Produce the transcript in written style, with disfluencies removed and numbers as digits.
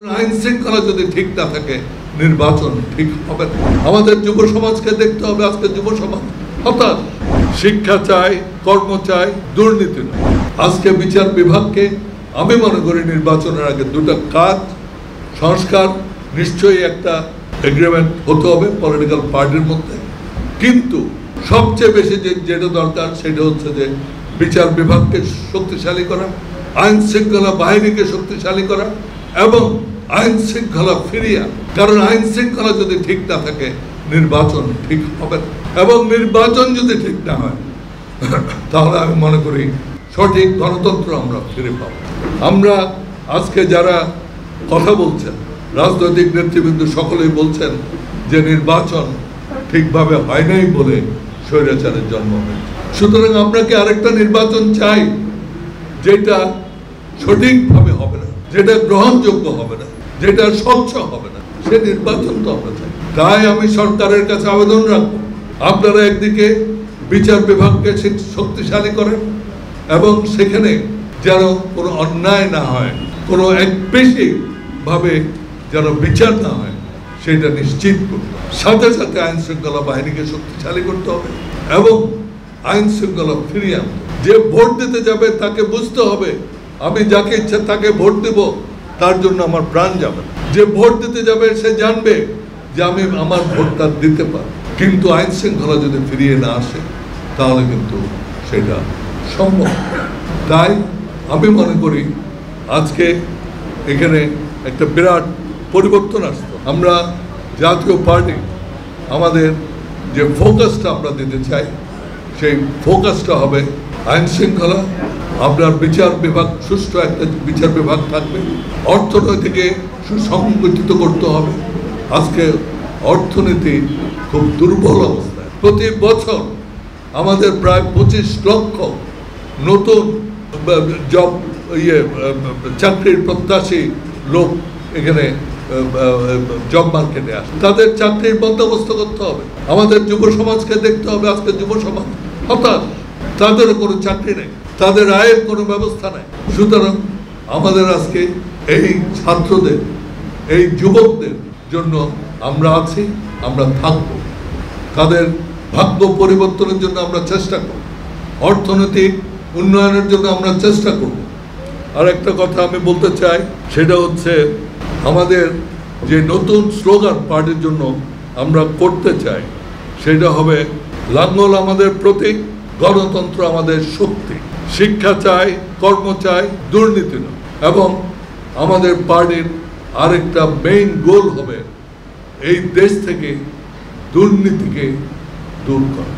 আইন শৃঙ্খলা যদি ঠিক না থাকে নির্বাচন ঠিক হবে না। আমাদের যুব সমাজকে দেখতে হবে, আজকে যুব সমাজ হতাশ। শিক্ষা চাই, কর্ম চাই, দুর্নীতি নয়। আজকে বিচার বিভাগকে আমি মনে করি নির্বাচনের আগে দুটো কাজ সংস্কার নিশ্চয়ই একটা এগ্রিমেন্ট হতে হবে পলিটিক্যাল পার্টির মধ্যে, কিন্তু সবচেয়ে বেশি যেটা দরকার সেটা হচ্ছে যে বিচার বিভাগকে শক্তিশালী করা, আইন শৃঙ্খলা বাহিনীকে শক্তিশালী করা এবং আইন শৃঙ্খলা ফিরিয়া। কারণ আইন শৃঙ্খলা যদি ঠিক না থাকে নির্বাচন ঠিক হবে না, এবং নির্বাচন যদি ঠিক না হয় তাহলে আমি মনে করি সঠিক গণতন্ত্র আমরা ফিরে পাব। আমরা আজকে যারা কথা বলছেন রাজনৈতিক নেতৃবৃন্দ সকলেই বলছেন যে নির্বাচন ঠিকভাবে হয় নাই বলে স্বৈরাচারের জন্ম হয়েছে। সুতরাং আমরা কি আরেকটা নির্বাচন চাই যেটা সঠিকভাবে হবে না, যেটা গ্রহণযোগ্য হবে না, যেটা স্বচ্ছ হবে না? সে নির্বাচন তো আমরা চাই। তাই আমি সরকারের কাছে আবেদন রাখবো, আপনারা একদিকে বিচার বিভাগকে শক্তিশালী করেন এবং সেখানে যেন কোনো অন্যায় না হয়, কোনো একপেশী ভাবে যেন বিচার না হয় সেটা নিশ্চিত করতে হবে। সাথে সাথে আইন শৃঙ্খলা বাহিনীকে শক্তিশালী করতে হবে এবং আইন শৃঙ্খলা ফিরিয়ে আনতে। যে ভোট দিতে যাবে তাকে বুঝতে হবে আমি যাকে ইচ্ছা তাকে ভোট দেব, তার জন্য আমার প্রাণ যাবে। যে ভোট দিতে যাবে সে জানবে যে আমি আমার ভোটটা দিতে পারি। কিন্তু আইন শৃঙ্খলা যদি ফিরিয়ে না আসে তাহলে কিন্তু সেটা সম্ভব। তাই আমি মনে করি আজকে এখানে একটা বিরাট পরিবর্তন আসতো। আমরা জাতীয় পার্টি আমাদের যে ফোকাসটা আমরা দিতে চাই সেই ফোকাসটা হবে আইন শৃঙ্খলা, আপনার বিচার বিভাগ, সুষ্ঠু একটা বিচার বিভাগ থাকবে, অর্থনীতিকে সুসংগঠিত করতে হবে। আজকে অর্থনীতি খুব দুর্বল অবস্থায়। প্রতি বছর আমাদের প্রায় 25 লক্ষ নতুন জব চাকরির প্রত্যাশী লোক এখানে জব মার্কেটে আসে। তাদের চাকরির বন্দোবস্ত করতে হবে। আমাদের যুব সমাজকে দেখতে হবে, আজকে যুব সমাজ হতাশ, তাদেরও কোনো চাকরি নেই, তাদের আয়ের কোনো ব্যবস্থা নেই। সুতরাং আমাদের আজকে এই ছাত্রদের, এই যুবকদের জন্য আমরা আছি, আমরা থাকব। তাদের ভাগ্য পরিবর্তনের জন্য আমরা চেষ্টা করব, অর্থনৈতিক উন্নয়নের জন্য আমরা চেষ্টা করব। আর একটা কথা আমি বলতে চাই, সেটা হচ্ছে আমাদের যে নতুন স্লোগান পার্টির জন্য আমরা করতে চাই সেটা হবে লাঙ্গল আমাদের প্রতীক, গণতন্ত্র আমাদের শক্তি। শিক্ষা চাই, কর্ম চাই, দুর্নীতি নয়। এবং আমাদের পার্টির আরেকটা মেইন গোল হবে এই দেশ থেকে দুর্নীতিকে দূর করা।